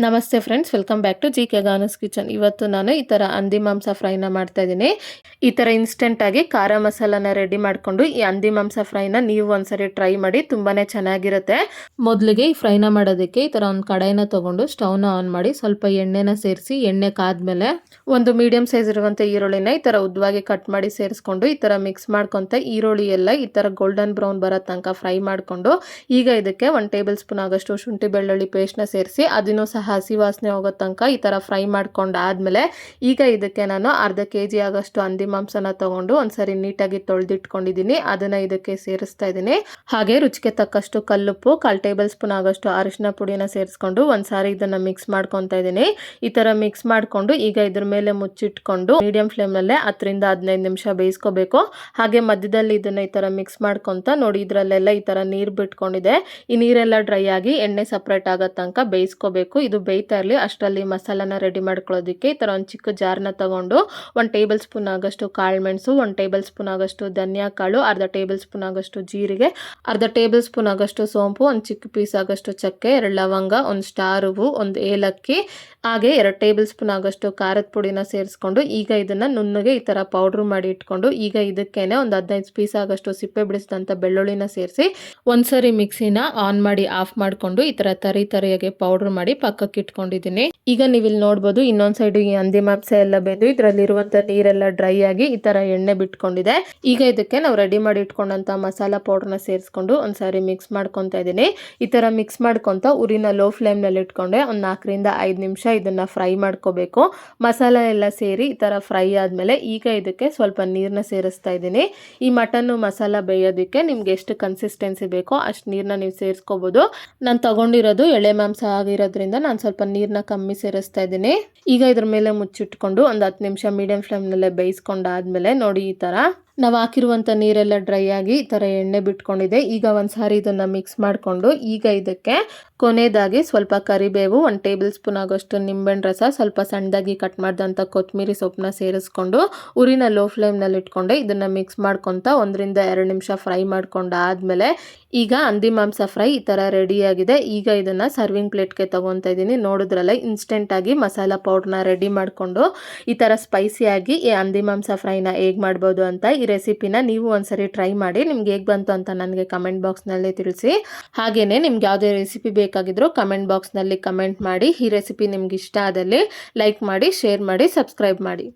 ನಮಸ್ತೆ friends, welcome back to G K. Ganas kitchen. ಇವತ್ತು ನಾನು ಈ ಥರ ಹಂದಿ ಮಾಂಸ ಫ್ರೈನ ಮಾಡ್ತಾ ಇದ್ದೀನಿ. ಈ ಥರ ಇನ್ಸ್ಟೆಂಟಾಗಿ ಖಾರ ಮಸಾಲಾನ ರೆಡಿ ಮಾಡಿಕೊಂಡು ಈ ಹಂದಿ ಮಾಂಸ ಫ್ರೈನ ನೀವು ಒಂದ್ಸರಿ ಟ್ರೈ ಮಾಡಿ, ತುಂಬಾ ಚೆನ್ನಾಗಿರುತ್ತೆ. ಮೊದಲಿಗೆ ಈ ಫ್ರೈನ ಮಾಡೋದಕ್ಕೆ ಈ ಥರ ಒಂದು ಕಡಾಯಿನ ತೊಗೊಂಡು ಸ್ಟವ್ನ ಆನ್ ಮಾಡಿ ಸ್ವಲ್ಪ ಎಣ್ಣೆನ ಸೇರಿಸಿ, ಎಣ್ಣೆ ಕಾದ್ಮೇಲೆ ಒಂದು ಮೀಡಿಯಂ ಸೈಜ್ ಇರುವಂಥ ಈರುಳ್ಳಿನ ಈ ಥರ ಉದ್ದವಾಗಿ ಕಟ್ ಮಾಡಿ ಸೇರಿಸ್ಕೊಂಡು ಈ ಥರ ಮಿಕ್ಸ್ ಮಾಡ್ಕೊತ ಈರುಳ್ಳಿ ಎಲ್ಲ ಈ ಥರ ಗೋಲ್ಡನ್ ಬ್ರೌನ್ ಬರೋ ತನಕ ಫ್ರೈ ಮಾಡಿಕೊಂಡು ಈಗ ಇದಕ್ಕೆ 1 ಟೇಬಲ್ ಸ್ಪೂನ್ ಆಗೋಷ್ಟು ಶುಂಠಿ ಬೆಳ್ಳುಳ್ಳಿ ಪೇಸ್ಟ್ನ ಸೇರಿಸಿ ಅದನ್ನು ಸಹ ಹಸಿ ವಾಸನೆ ಹೋಗೋ ತನಕ ಈ ಥರ ಫ್ರೈ ಮಾಡ್ಕೊಂಡಾದ್ಮೇಲೆ ಈಗ ಇದಕ್ಕೆ ನಾನು ಅರ್ಧ kg ಆಗೋಷ್ಟು ಹಂದಿ ಮಾಂಸನ ತಗೊಂಡು ಒಂದ್ಸರಿ ನೀಟಾಗಿ ತೊಳೆದಿಟ್ಕೊಂಡಿದ್ದೀನಿ. ಅದನ್ನ ಇದಕ್ಕೆ ಸೇರಿಸ್ತಾ ಇದ್ದೀನಿ. ಹಾಗೆ ರುಚಿಗೆ ತಕ್ಕಷ್ಟು ಕಲ್ಲುಪ್ಪು, 1/4 ಟೇಬಲ್ ಸ್ಪೂನ್ ಆಗೋಷ್ಟು ಅರಿಶಿನ ಪುಡಿನ ಸೇರಿಸ್ಕೊಂಡು ಒಂದ್ಸಾರಿ ಇದನ್ನ ಮಿಕ್ಸ್ ಮಾಡ್ಕೊತಾ ಇದ್ದೀನಿ. ಈ ಥರ ಮಿಕ್ಸ್ ಮಾಡಿಕೊಂಡು ಈಗ ಇದ್ರ ಮೇಲೆ ಮುಚ್ಚಿಟ್ಕೊಂಡು ಮೀಡಿಯಂ ಫ್ಲೇಮ್ನಲ್ಲೇ 10 ರಿಂದ 15 ನಿಮಿಷ ಬೇಯಿಸ್ಕೋಬೇಕು. ಹಾಗೆ ಮಧ್ಯದಲ್ಲಿ ಇದನ್ನ ಈ ಥರ ಮಿಕ್ಸ್ ಮಾಡ್ಕೊತ ನೋಡಿ, ಇದರಲ್ಲೆಲ್ಲ ಈ ಥರ ನೀರು ಬಿಟ್ಕೊಂಡಿದೆ. ಈ ನೀರೆಲ್ಲ ಡ್ರೈ ಆಗಿ ಎಣ್ಣೆ ಸಪ್ರೇಟ್ ಆಗೋ ತನಕ ಬೇಯಿಸ್ಕೋಬೇಕು. ಇದು ಬೇಯ್ತಾ ಇರಲಿ ಅಷ್ಟರಲ್ಲಿ ಮಸಾಲಾನ ರೆಡಿ ಮಾಡ್ಕೊಳ್ಳೋದಕ್ಕೆ ಈ ಥರ ಒಂದು ಚಿಕ್ಕ ಜಾರ್ನ ತಗೊಂಡು 1 ಟೇಬಲ್ ಸ್ಪೂನ್ ಆಗೋಷ್ಟು ಕಾಳು ಮೆಣಸು, 1 ಟೇಬಲ್ ಸ್ಪೂನ್ ಆಗೋಷ್ಟು ಧನಿಯಾ ಕಾಳು, ಅರ್ಧ ಟೇಬಲ್ ಸ್ಪೂನ್ ಆಗೋಷ್ಟು ಜೀರಿಗೆ, ಅರ್ಧ ಟೇಬಲ್ ಸ್ಪೂನ್ ಆಗೋಷ್ಟು ಸೋಂಪು, ಒಂದು ಚಿಕ್ಕ ಪೀಸ್ ಆಗೋಷ್ಟು ಚಕ್ಕೆ, 2 ಲವಂಗ, 1 ಸ್ಟಾರ್ ಹೂವು, 1 ಏಲಕ್ಕಿ, ಹಾಗೆ 2 ಟೇಬಲ್ ಸ್ಪೂನ್ ಆಗೋಷ್ಟು ಖಾರದ ಪುಡಿನ ಸೇರಿಸ್ಕೊಂಡು ಈಗ ಇದನ್ನ ನುಣ್ಣಗೆ ಈ ಥರ ಪೌಡ್ರ್ ಮಾಡಿ ಇಟ್ಕೊಂಡು ಈಗ ಇದಕ್ಕೇನೆ ಒಂದು 15 ಪೀಸ್ ಆಗೋಷ್ಟು ಸಿಪ್ಪೆ ಬಿಡಿಸಿದಂಥ ಬೆಳ್ಳುಳ್ಳಿನ ಸೇರಿಸಿ ಒಂದ್ಸರಿ ಮಿಕ್ಸಿನ ಆನ್ ಮಾಡಿ ಆಫ್ ಮಾಡಿಕೊಂಡು ಈ ಥರ ತರಿಯಾಗಿ ಪೌಡ್ರ್ ಮಾಡಿ ಪಕ್ಕಕ್ಕೆ ಇಟ್ಕೊಂಡಿದ್ದೀನಿ. ಈಗ ನೀವು ಇಲ್ಲಿ ನೋಡ್ಬೋದು, ಇನ್ನೊಂದ್ ಸೈಡ್ ಈ ಹಂದಿ ಮಾಂಸ ಎಲ್ಲ ಬೆಂದು ಇದರಲ್ಲಿರುವಂತ ನೀರೆಲ್ಲ ಡ್ರೈ ಆಗಿ ಈ ತರ ಎಣ್ಣೆ ಬಿಟ್ಕೊಂಡಿದೆ. ಈಗ ಇದಕ್ಕೆ ನಾವು ರೆಡಿ ಮಾಡಿ ಇಟ್ಕೊಂಡಂತ ಮಸಾಲಾ ಪೌಡರ್ನ ಸೇರಿಸ್ಕೊಂಡು ಒಂದ್ಸಾರಿ ಮಿಕ್ಸ್ ಮಾಡ್ಕೊತಾ ಇದ್ದೀನಿ. ಈ ತರ ಮಿಕ್ಸ್ ಮಾಡ್ಕೊಂತ ಉರಿನ ಲೋ ಫ್ಲೇಮ್ ನಲ್ಲಿ ಇಟ್ಕೊಂಡೆ ಒಂದು 4 ರಿಂದ 5 ನಿಮಿಷ ಇದನ್ನ ಫ್ರೈ ಮಾಡ್ಕೋಬೇಕು. ಮಸಾಲ ಎಲ್ಲ ಸೇರಿ ಈ ತರ ಫ್ರೈ ಆದ್ಮೇಲೆ ಈಗ ಇದಕ್ಕೆ ಸ್ವಲ್ಪ ನೀರನ್ನ ಸೇರಿಸ್ತಾ ಇದ್ದೀನಿ. ಈ ಮಟನ್ ಮಸಾಲ ಬೇಯೋದಕ್ಕೆ ನಿಮ್ಗೆ ಎಷ್ಟು ಕನ್ಸಿಸ್ಟೆನ್ಸಿ ಬೇಕೋ ಅಷ್ಟು ನೀರನ್ನ ನೀವು ಸೇರಿಸ್ಕೋಬಹುದು. ನಾನು ತಗೊಂಡಿರೋದು ಎಳೆ ಮಾಂಸ ಆಗಿರೋದ್ರಿಂದ ನಾನು ಸ್ವಲ್ಪ ನೀರನ್ನ ಕಮ್ಮಿ ಸೇರಿಸ್ತಾ ಇದ್ದೀನಿ. ಈಗ ಇದ್ರ ಮೇಲೆ ಮುಚ್ಚಿಟ್ಕೊಂಡು ಒಂದು 10 ನಿಮಿಷ ಮೀಡಿಯಂ ಫ್ಲೇಮ್ನಲ್ಲೇ ಬೇಯಿಸ್ಕೊಂಡಾದ್ಮೇಲೆ ನೋಡಿ, ಈ ತರ ನಾವು ಹಾಕಿರುವಂಥ ನೀರೆಲ್ಲ ಡ್ರೈ ಆಗಿ ಈ ಥರ ಎಣ್ಣೆ ಬಿಟ್ಕೊಂಡಿದೆ. ಈಗ ಒಂದ್ಸಾರಿ ಇದನ್ನು ಮಿಕ್ಸ್ ಮಾಡಿಕೊಂಡು ಈಗ ಇದಕ್ಕೆ ಕೊನೆಯದಾಗಿ ಸ್ವಲ್ಪ ಕರಿಬೇವು, 1 ಟೇಬಲ್ ಸ್ಪೂನ್ ಆಗೋಷ್ಟು ನಿಂಬೆಹಣ್ಣು ರಸ, ಸ್ವಲ್ಪ ಸಣ್ಣದಾಗಿ ಕಟ್ ಮಾಡಿದಂಥ ಕೊತ್ತಂಬರಿ ಸೊಪ್ಪನ್ನ ಸೇರಿಸ್ಕೊಂಡು ಉರಿನ ಲೋ ಫ್ಲೇಮ್ನಲ್ಲಿ ಇಟ್ಕೊಂಡೆ ಇದನ್ನು ಮಿಕ್ಸ್ ಮಾಡ್ಕೊತ 1 ರಿಂದ 2 ನಿಮಿಷ ಫ್ರೈ ಮಾಡ್ಕೊಂಡಾದ್ಮೇಲೆ ಈಗ ಹಂದಿ ಮಾಂಸ ಫ್ರೈ ಈ ಥರ ರೆಡಿಯಾಗಿದೆ. ಈಗ ಇದನ್ನು ಸರ್ವಿಂಗ್ ಪ್ಲೇಟ್ಗೆ ತೊಗೊತಾ ಇದ್ದೀನಿ. ನೋಡಿದ್ರಲ್ಲ, ಇನ್ಸ್ಟೆಂಟಾಗಿ ಮಸಾಲ ಪೌಡ್ರನ್ನ ರೆಡಿ ಮಾಡಿಕೊಂಡು ಈ ಥರ ಸ್ಪೈಸಿಯಾಗಿ ಈ ಹಂದಿ ಮಾಂಸ ಫ್ರೈನ ಹೇಗೆ ಮಾಡ್ಬೋದು ಅಂತ ಈ ರೆಸಿಪಿನ ನೀವು ಒಂದ್ಸರಿ ಟ್ರೈ ಮಾಡಿ. ನಿಮ್ಗೆ ಹೇಗೆ ಬಂತು ಅಂತ ನನಗೆ ಕಮೆಂಟ್ ಬಾಕ್ಸ್ನಲ್ಲಿ ತಿಳಿಸಿ. ಹಾಗೆಯೇ ನಿಮ್ಗೆ ಯಾವುದೇ ರೆಸಿಪಿ ಬೇಕಾಗಿದ್ರೂ ಕಮೆಂಟ್ ಬಾಕ್ಸ್ನಲ್ಲಿ ಕಮೆಂಟ್ ಮಾಡಿ. ಈ ರೆಸಿಪಿ ನಿಮ್ಗೆ ಇಷ್ಟ ಆದಲ್ಲಿ ಲೈಕ್ ಮಾಡಿ, ಶೇರ್ ಮಾಡಿ, ಸಬ್ಸ್ಕ್ರೈಬ್ ಮಾಡಿ.